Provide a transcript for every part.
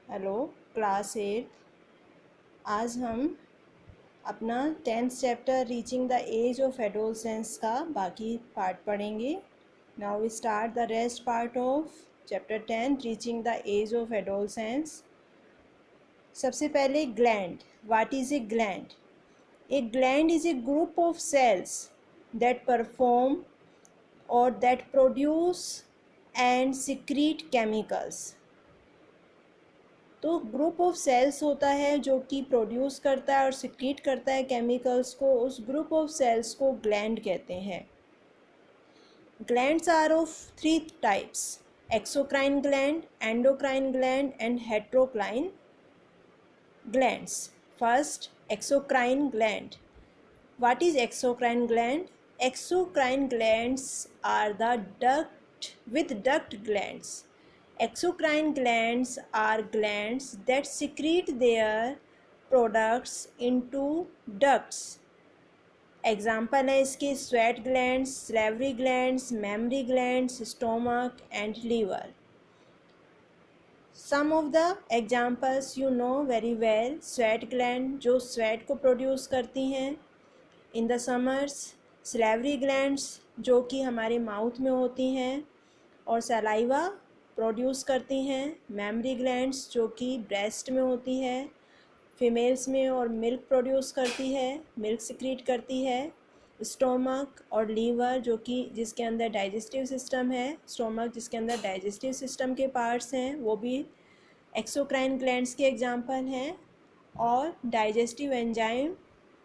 Hello class 8। आज हम अपना 10th chapter reaching the age of adolescence का बाकी पार्ट पढ़ेंगे। Now we start the rest part of chapter 10 reaching the age of adolescence. सबसे पहले gland. What is a gland? A gland is a group of cells that perform or that produce and secrete chemicals. तो group of cells होता है जो कि produce करता है और सिक्रीट करता है केमिकल्स को। उस ग्रुप ऑफ सेल्स को ग्लैंड कहते हैं। Glands are of 3 types: exocrine gland, endocrine gland and heterocrine glands. First, exocrine gland. What is exocrine gland? Exocrine glands are the duct with duct glands. Exocrine glands are glands that secrete their products into ducts. Example है इसके sweat glands, salivary glands, mammary glands, stomach and liver. Some of the examples you know very well. Sweat gland जो sweat को produce करती हैं in the summers, salivary glands जो कि हमारे mouth में होती हैं और सलाइवा प्रोड्यूस करती हैं, मेमरी ग्लैंड्स जो कि ब्रेस्ट में होती है फीमेल्स में और मिल्क प्रोड्यूस करती है, मिल्क सिक्रीट करती है, स्टोमक और लीवर जो कि जिसके अंदर डाइजेस्टिव सिस्टम है, स्टोमक जिसके अंदर डाइजेस्टिव सिस्टम के पार्ट्स हैं वो भी एक्सोक्राइन ग्लैंड्स के एग्जाम्पल हैं। और डाइजेस्टिव एंजाइम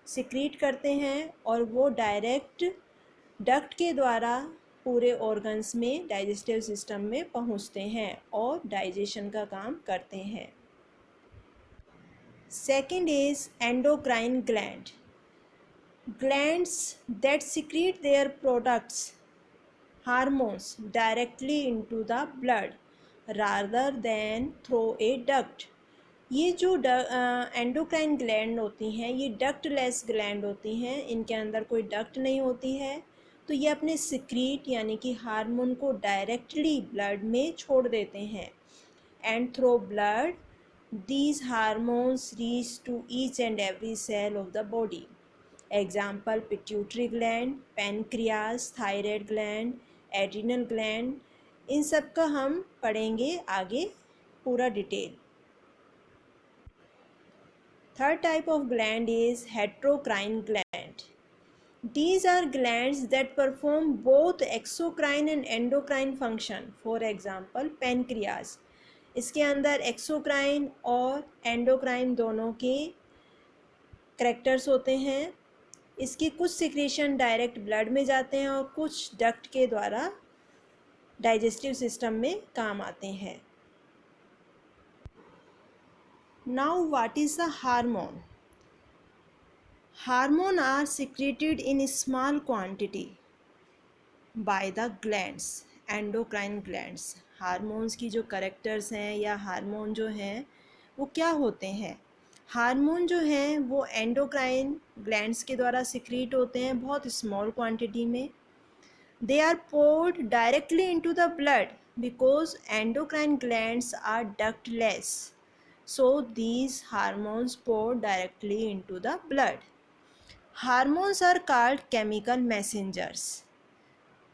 सिक्रीट करते हैं और वो डायरेक्ट डक्ट के द्वारा पूरे ऑर्गन्स में डाइजेस्टिव सिस्टम में पहुंचते हैं और डाइजेशन का काम करते हैं। Second is endocrine gland. Glands that secrete their products, hormones, directly into the blood rather than through a duct. ये जो एंडोक्राइन ग्लैंड होती हैं ये डक्टलेस ग्लैंड होती हैं, इनके अंदर कोई डक्ट नहीं होती है। तो ये अपने सिक्रीट यानी कि हार्मोन को डायरेक्टली ब्लड में छोड़ देते हैं। And through blood these hormones reach to each and every cell of the body. Example: pituitary gland, pancreas, thyroid gland, adrenal gland। इन सब का हम पढ़ेंगे आगे पूरा detail. Third type of gland is heterocrine gland. These are glands that perform both exocrine and endocrine function. For example, pancreas। इसके अंदर exocrine और endocrine दोनों के करैक्टर्स होते हैं। इसकी कुछ सिक्रीशन डायरेक्ट ब्लड में जाते हैं और कुछ डक्ट के द्वारा डाइजेस्टिव सिस्टम में काम आते हैं। Now what is the hormone? Hormone are secreted in small quantity by the glands, endocrine glands. Hormones की जो करेक्टर्स हैं या हार्मोन जो हैं वो क्या होते हैं? हार्मोन जो हैं वो एंडोक्राइन ग्लैंड्स के द्वारा सिक्रीट होते हैं बहुत स्मॉल क्वांटिटी में। They are poured directly into the blood because endocrine glands are ductless, so these hormones poured directly into the blood. Hormones are called chemical messengers.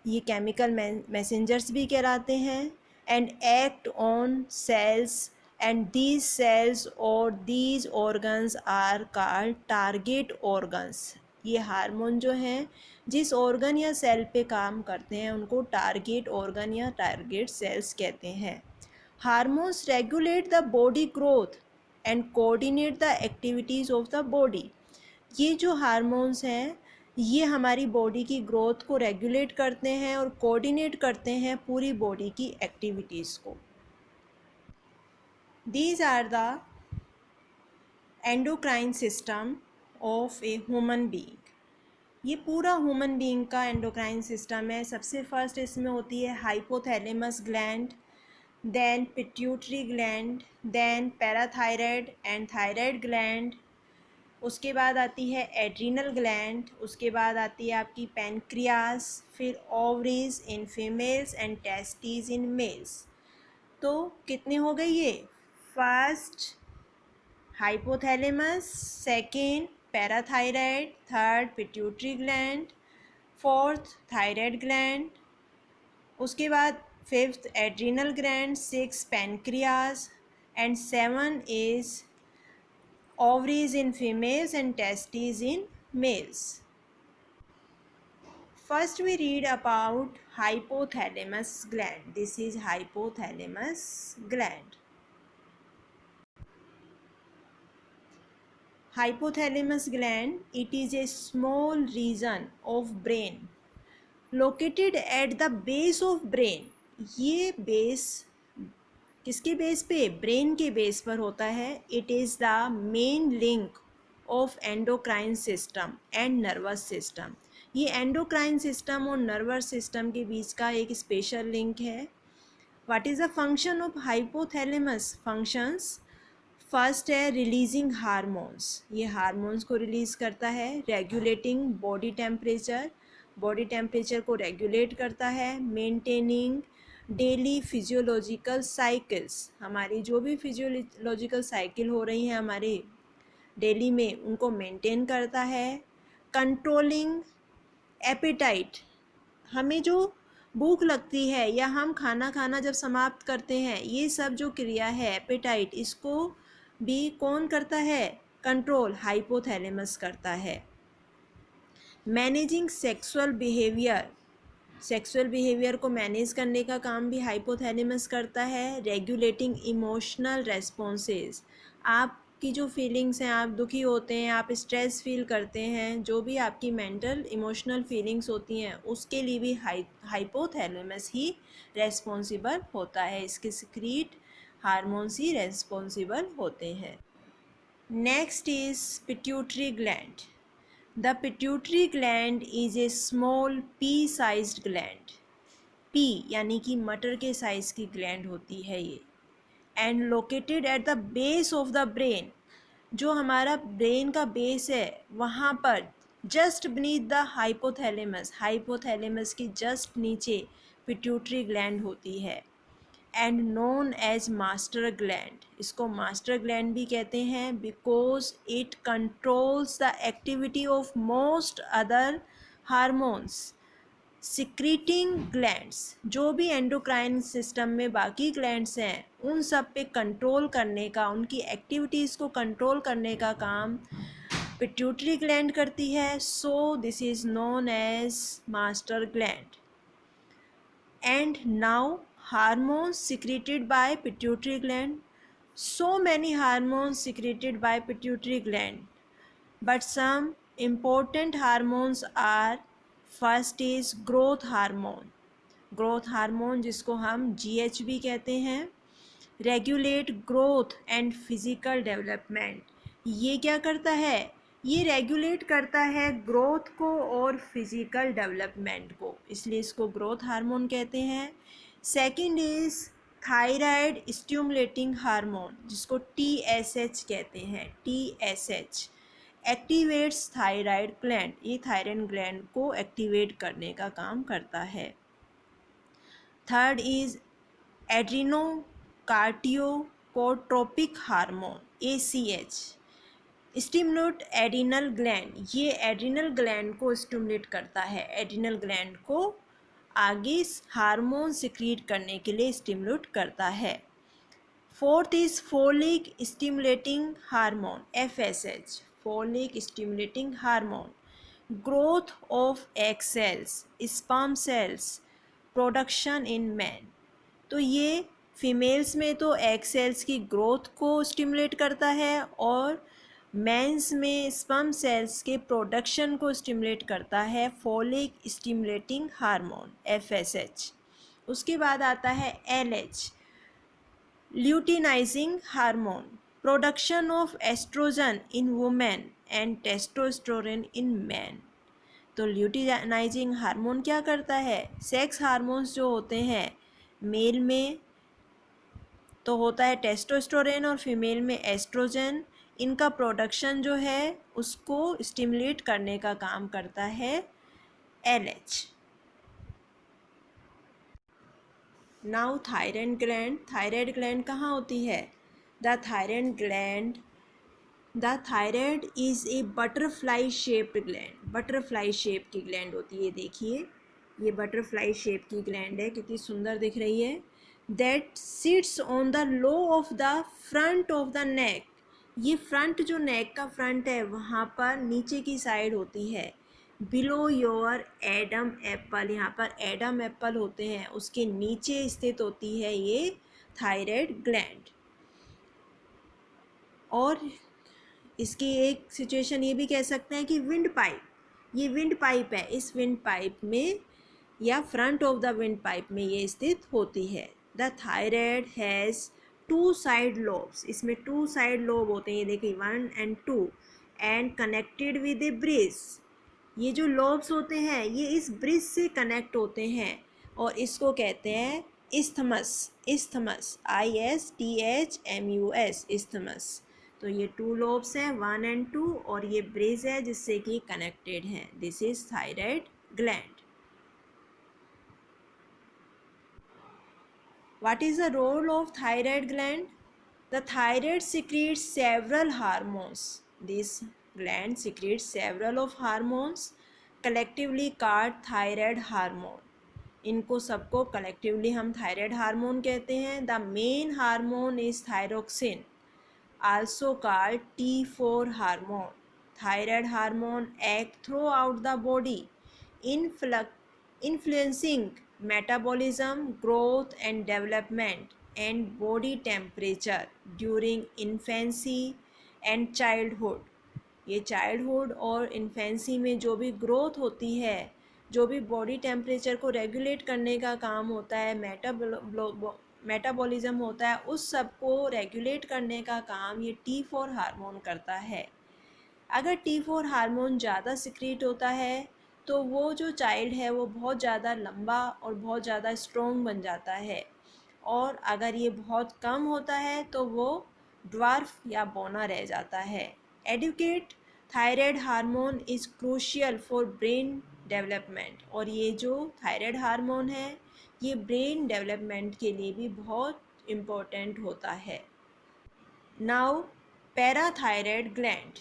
ये केमिकल मैसेंजर्स भी कहलाते हैं। And act on cells and these cells or these organs are called target organs. ये hormone जो हैं जिस organ या cell पे काम करते हैं उनको टारगेट ऑर्गन या टारगेट सेल्स कहते हैं। Hormones regulate the body growth and coordinate the activities of the body. ये जो हार्मोन्स हैं ये हमारी बॉडी की ग्रोथ को रेगुलेट करते हैं और कोऑर्डिनेट करते हैं पूरी बॉडी की एक्टिविटीज़ को। These are the endocrine system of a human being. ये पूरा ह्यूमन बीइंग का एंडोक्राइन सिस्टम है। सबसे फर्स्ट इसमें होती है hypothalamus gland, then pituitary gland, then parathyroid and thyroid gland. उसके बाद आती है एड्रीनल ग्लैंड, उसके बाद आती है आपकी पैनक्रियास, फिर ovaries in females and testis in males. तो कितने हो गए ये? First hypothalamus, second parathyroid, third pituitary gland, fourth thyroid gland, उसके बाद fifth adrenal gland, six pancreas and seven is ovaries in females and testes in males. First we read about hypothalamus gland. This is hypothalamus gland. Hypothalamus gland, it is a small region of brain located at the base of brain. ये base किसके base पे? Brain के base पर होता है. It is the main link of endocrine system and nervous system. ये endocrine system और nervous system के बीच का एक स्पेशल लिंक है. What is the function of hypothalamus? Functions, first है रिलीजिंग हार्मोन्स. ये हार्मोन्स को रिलीज़ करता है. Regulating body temperature, body temperature को रेगुलेट करता है. मेंटेनिंग डेली फिजियोलॉजिकल साइकिल्स, हमारी जो भी फिजियोलॉजिकल साइकिल हो रही हैं हमारे डेली में, उनको मेंटेन करता है. कंट्रोलिंग एपेटाइट, हमें जो भूख लगती है या हम खाना खाना जब समाप्त करते हैं, ये सब जो क्रिया है एपेटाइट, इसको भी कौन करता है? कंट्रोल हाइपोथैलेमस करता है. Managing sexual behaviour, sexual behaviour को मैनेज करने का काम भी हाइपोथैलेमस करता है. रेगुलेटिंग इमोशनल रेस्पॉन्सेस, आपकी जो फीलिंग्स हैं, आप दुखी होते हैं, आप स्ट्रेस फील करते हैं, जो भी आपकी मेंटल इमोशनल फीलिंग्स होती हैं, उसके लिए भी हाइपोथैलेमस ही रेस्पॉन्सिबल होता है. इसके सिक्रीट हार्मोन्स ही रेस्पॉन्सिबल होते हैं. Next is pituitary gland. The pituitary gland is a small pea-sized gland. P यानी कि मटर के साइज़ की ग्लैंड होती है ये. And located at the base of the brain, जो हमारा ब्रेन का बेस है वहाँ पर just beneath the hypothalamus, hypothalamus की जस्ट नीचे पिट्यूटरी ग्लैंड होती है. And known as master gland, इसको मास्टर ग्लैंड भी कहते हैं because it controls the activity of most other hormones. Secreting glands, जो भी एंडोक्राइन सिस्टम में बाकी ग्लैंड्स हैं उन सब पे कंट्रोल करने का, उनकी एक्टिविटीज़ को कंट्रोल करने का काम पिट्यूटरी ग्लैंड करती है. So this is known as master gland. And now hormones secreted by pituitary gland. So many hormones secreted by pituitary gland, but some important hormones are, first is growth hormone. growth hormone जिसको हम GH भी कहते हैं. Regulate growth and physical development, ये क्या करता है? ये रेगुलेट करता है ग्रोथ को और फिजिकल डेवलपमेंट को, इसलिए इसको ग्रोथ हार्मोन कहते हैं. Second is thyroid stimulating hormone, जिसको TSH कहते हैं. TSH एक्टिवेट्स थायराइड ग्लैंड, ये थायराइड ग्लैंड को एक्टिवेट करने का काम करता है. Third is adrenocorticotropic hormone ACH stimulate adrenal gland, ये एड्रिनल ग्लैंड को स्टिमुलेट करता है, एड्रिनल ग्लैंड को आगे हार्मोन सिक्रीट करने के लिए स्टिमुलेट करता है. Fourth is folic stimulating hormone FSH, folic stimulating hormone. Growth of egg cells, sperm cells production in man, तो ये फीमेल्स में तो एग सेल्स की ग्रोथ को स्टिमुलेट करता है और मेंस में स्पर्म सेल्स के प्रोडक्शन को स्टिमुलेट करता है फोलिक स्टिमुलेटिंग हार्मोन FSH. उसके बाद आता है LH luteinizing hormone, production of oestrogen in women and testosterone in man. तो ल्यूटिनाइजिंग हार्मोन क्या करता है? सेक्स हार्मोन्स जो होते हैं, मेल में तो होता है टेस्टोस्टेरोन और फीमेल में एस्ट्रोजन, इनका प्रोडक्शन जो है उसको स्टिमुलेट करने का काम करता है LH. Now thyroid gland, thyroid gland कहाँ होती है? The thyroid gland, the thyroid is a butterfly shaped gland, butterfly shape की ग्लैंड होती है। देखिए ये बटरफ्लाई शेप की ग्लैंड है, कितनी सुंदर दिख रही है। That sits on the low of the front of the neck, ये फ्रंट जो नेक का फ्रंट है वहाँ पर नीचे की साइड होती है। बिलो योर एडम एप्पल, यहाँ पर एडम एप्पल होते हैं उसके नीचे स्थित होती है ये थायराइड ग्लैंड। और इसकी एक सिचुएशन ये भी कह सकते हैं कि विंड पाइप, ये विंड पाइप है, इस विंड पाइप में या front of the windpipe में ये स्थित होती है। The thyroid has two side lobes, इसमें टू साइड लोब होते हैं, ये देखिए 1 and 2, and connected with a bridge, ये जो लोब्स होते हैं ये इस ब्रिज से कनेक्ट होते हैं और इसको कहते हैं इस्थमस, इस्थमस ISTHMUS, इस्थमस। तो ये टू लोब्स हैं 1 and 2 और ये ब्रिज है जिससे कि कनेक्टेड है। This is thyroid gland. What is the role of thyroid gland? The thyroid secretes several hormones. This gland secretes several of hormones collectively called thyroid hormone. इनको सबको collectively हम thyroid hormone कहते हैं। The main hormone is thyroxine, also called T4 hormone. Thyroid hormone act throughout the body, influencing metabolism, growth and development and body temperature during infancy and childhood. ये childhood और infancy में जो भी growth होती है, जो भी बॉडी टेम्परेचर को रेगुलेट करने का काम होता है, मेटाबॉलिज्म होता है, उस सब को रेगुलेट करने का काम ये T4 हार्मोन करता है। अगर T4 हार्मोन ज़्यादा सिक्रीट होता है तो वो जो चाइल्ड है वो बहुत ज़्यादा लंबा और बहुत ज़्यादा स्ट्रॉन्ग बन जाता है, और अगर ये बहुत कम होता है तो वो ड्वार्फ या बौना रह जाता है। Adequate thyroid hormone is crucial for brain development, और ये जो थायराइड हार्मोन है ये ब्रेन डेवलपमेंट के लिए भी बहुत इम्पोर्टेंट होता है। Now parathyroid gland,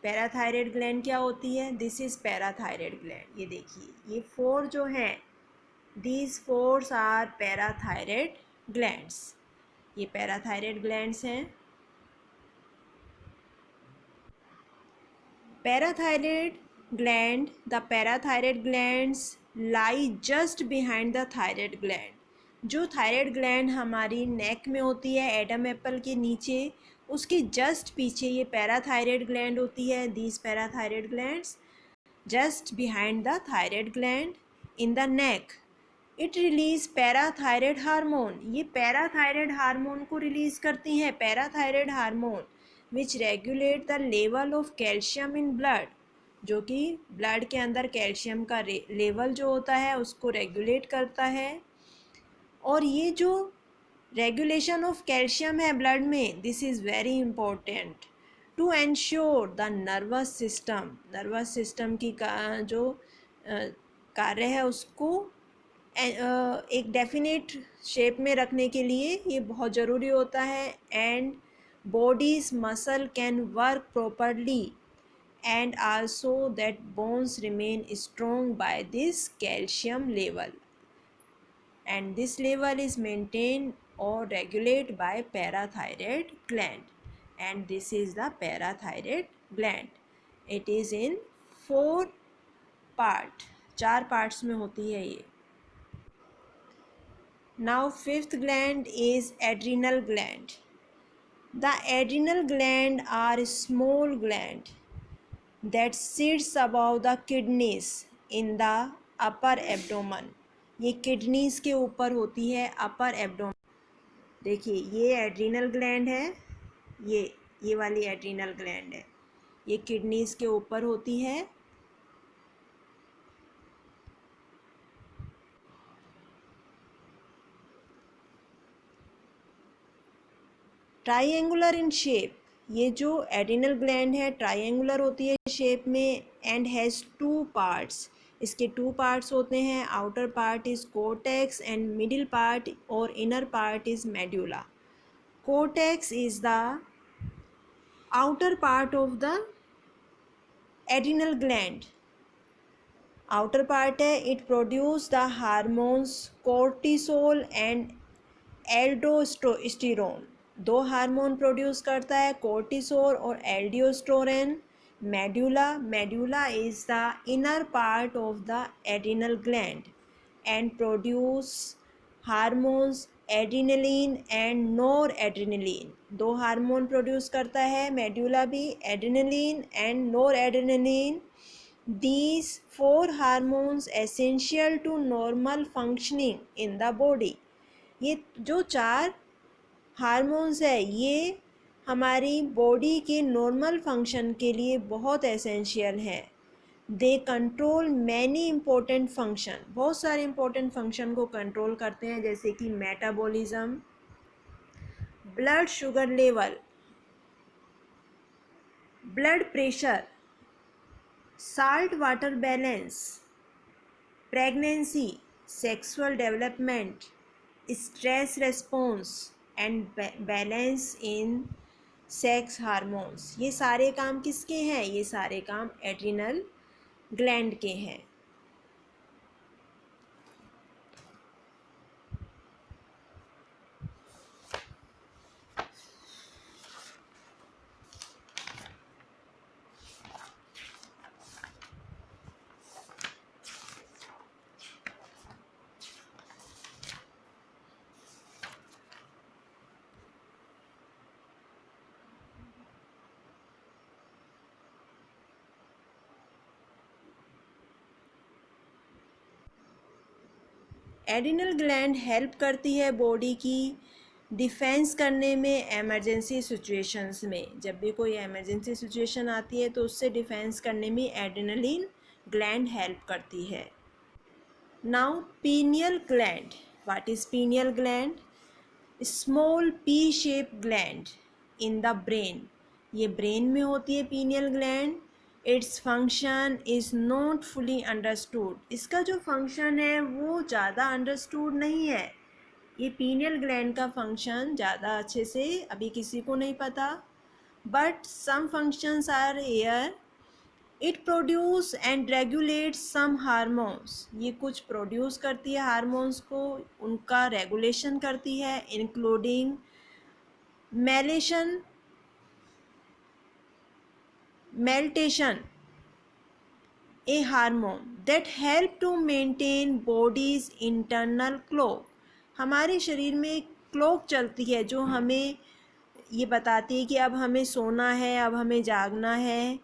parathyroid gland क्या होती है? This is parathyroid gland. ये देखिए ये 4 जो हैं, दीज 4 आर पैराथायराइड ग्लैंड्स, ये पैराथायराइड ग्लैंड्स हैं। Parathyroid gland, the parathyroid glands lie just behind the thyroid gland. जो थायराइड ग्लैंड हमारी नेक में होती है एडम एप्पल के नीचे, उसके जस्ट पीछे ये पैराथायराइड ग्लैंड होती है। These parathyroid glands just behind the thyroid gland in the neck, it release parathyroid hormone, ये पैराथायराइड हार्मोन को रिलीज करती हैं। Parathyroid hormone which regulate the level of calcium in blood, जो कि ब्लड के अंदर कैल्शियम का लेवल जो होता है उसको रेगुलेट करता है। और ये जो रेगुलेशन ऑफ कैल्शियम है ब्लड में, this is very important to ensure the nervous system, nervous system की जो कार्य है उसको एक डेफिनेट शेप में रखने के लिए ये बहुत ज़रूरी होता है। And bodies muscle can work properly and also that bones remain strong by this calcium level, and this level is maintained or regulated by parathyroid gland, and this is the parathyroid gland. It is in 4 part, 4 parts में होती है ये। Now 5th gland is adrenal gland. The adrenal gland are small gland that sits above the kidneys in the upper abdomen. ये kidneys के ऊपर होती है, upper abdomen. देखिए ये एड्रीनल ग्लैंड है, ये वाली एड्रीनल ग्लैंड है, ये किडनीज के ऊपर होती है। ट्राइएंगुलर इन शेप, ये जो एड्रीनल ग्लैंड है ट्राइएंगुलर होती है शेप में, एंड हैज़ 2 पार्ट्स, इसके 2 पार्ट्स होते हैं। Outer part is cortex and middle part or inner part is medulla. cortex is the outer part of the adrenal gland. outer part है, it produce the hormones cortisol and aldosterone. दो hormone produce करता है, cortisol और aldosterone. Medulla is the inner part of the adrenal gland and produce hormones adrenaline and NOR adrenaline. दो hormone produce करता है medulla भी, adrenaline and NOR adrenaline. These four hormones essential to normal functioning in the body. ये जो चार hormones है ये हमारी बॉडी के नॉर्मल फंक्शन के लिए बहुत एसेंशियल है. They control many important function. बहुत सारे इम्पोर्टेंट फंक्शन को कंट्रोल करते हैं, जैसे कि metabolism, blood sugar level, blood pressure, salt water balance, pregnancy, sexual development, stress response and balance in sex hormones. ये सारे काम किसके हैं? ये सारे काम एड्रिनल ग्लैंड के हैं. एड्रिनल ग्लैंड हेल्प करती है बॉडी की डिफेंस करने में एमरजेंसी सिचुएशंस में. जब भी कोई एमरजेंसी सिचुएशन आती है तो उससे डिफेंस करने में एड्रिनलिन ग्लैंड हेल्प करती है. Now pineal gland. What is pineal gland? Small P shape gland in the brain. ये ब्रेन में होती है pineal gland. Its function is not fully understood. इसका जो फंक्शन है वो ज़्यादा अंडरस्टूड नहीं है. ये पीनियल ग्लैंड का फंक्शन ज़्यादा अच्छे से अभी किसी को नहीं पता. But some functions are here. It produce and regulate some hormones. ये कुछ प्रोड्यूस करती है हार्मोन्स को, उनका रेगुलेशन करती है, including melatonin, a hormone that help to maintain body's internal clock. हमारे शरीर में एक क्लॉक चलती है जो हमें ये बताती है कि अब हमें सोना है, अब हमें जागना है.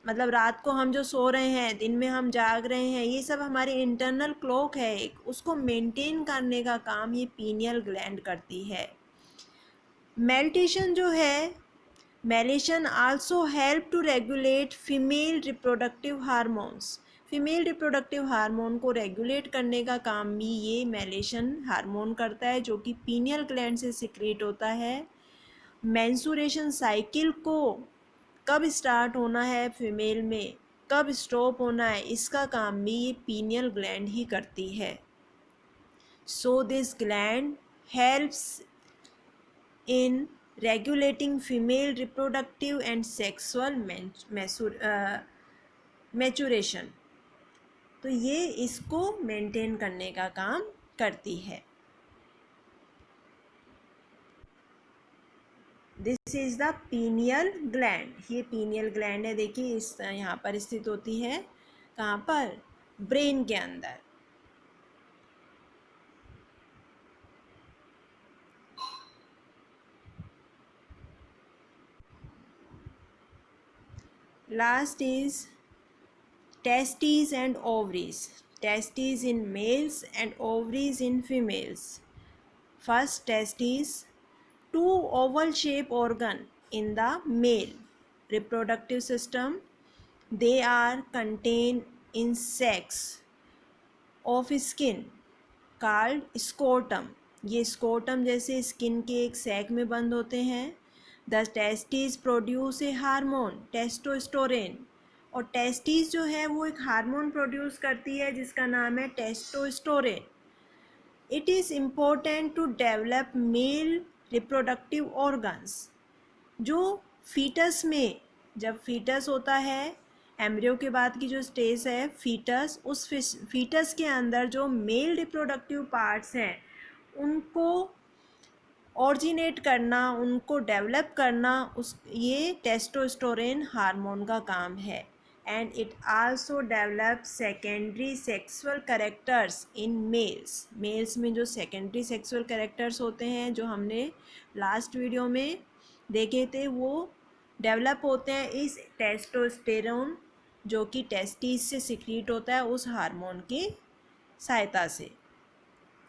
मतलब रात को हम जो सो रहे हैं, दिन में हम जाग रहे हैं, ये सब हमारी इंटरनल क्लॉक है एक. उसको मेंटेन करने का काम ये पीनियल ग्लैंड करती है. मेल्टेशन जो है, melatonin also help to regulate female reproductive hormones. Female reproductive hormone को रेगुलेट करने का काम भी ये मेलेशन हार्मोन करता है, जो कि पीनियल ग्लैंड से सिक्रेट होता है. मेंस्ट्रुएशन साइकिल को कब स्टार्ट होना है फीमेल में, कब स्टॉप होना है, इसका काम भी ये पीनियल ग्लैंड ही करती है. So this gland helps in regulating female reproductive and sexual maturation. तो ये इसको मेंटेन करने का काम करती है. This is the pineal gland. ये पीनियल ग्लैंड है, देखिए इस यहाँ पर स्थित होती है. कहाँ पर? ब्रेन के अंदर. Last is testes and ovaries. Testes in males and ovaries in females. First, testes, two oval shaped organ in the male reproductive system. They are contained in sacs of skin called scrotum. ये scrotum जैसे skin के एक sac में बंद होते हैं. The testis produce a hormone testosterone. और testis जो है वो एक हार्मोन प्रोड्यूस करती है जिसका नाम है testosterone. It is important to develop male reproductive organs जो फीटस में, जब फीटस होता है, एम्ब्रियो के बाद की जो स्टेज है फीटस, उस फीटस के अंदर जो मेल रिप्रोडक्टिव पार्ट्स हैं उनको ऑरिजिनेट करना, उनको डेवलप करना, उस ये टेस्टोस्टेरोन हार्मोन का काम है। And it also develop secondary sexual characters in males. Males में जो सेकेंडरी सेक्सुअल कैरेक्टर्स होते हैं जो हमने लास्ट वीडियो में देखे थे, वो डेवलप होते हैं इस टेस्टोस्टेरोन जो कि टेस्टिस से सिक्रीट होता है उस हार्मोन की सहायता से।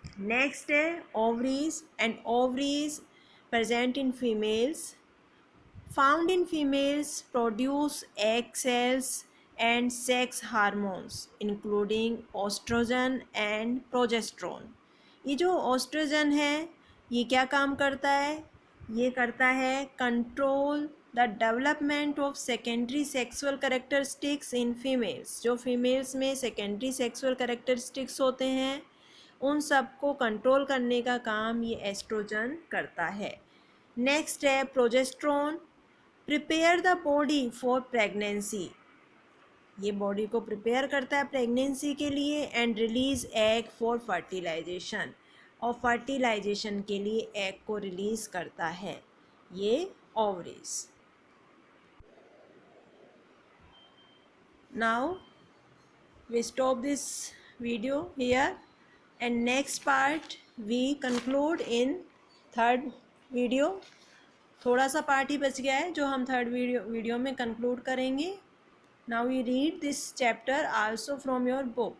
नेक्स्ट है ovaries. And ovaries present in females, found in females produce egg cells and sex hormones including estrogen and progesterone। ये जो ओस्ट्रोजन है ये क्या काम करता है? ये करता है control the development of secondary sexual characteristics in females. जो फीमेल्स में सेकेंडरी सेक्सुअल कैरेक्टरिस्टिक्स होते हैं उन सबको कंट्रोल करने का काम ये एस्ट्रोजन करता है। नेक्स्ट है progesterone. Prepare the body for pregnancy. ये बॉडी को प्रिपेयर करता है प्रेगनेंसी के लिए। And release egg for fertilisation, और फर्टिलाइजेशन के लिए एग को रिलीज करता है ये ovaries. Now we stop this video here and next part we conclude in third video। थोड़ा सा पार्ट ही बच गया है जो हम थर्ड वीडियो में कंक्लूड करेंगे। Now we read this chapter also from your book.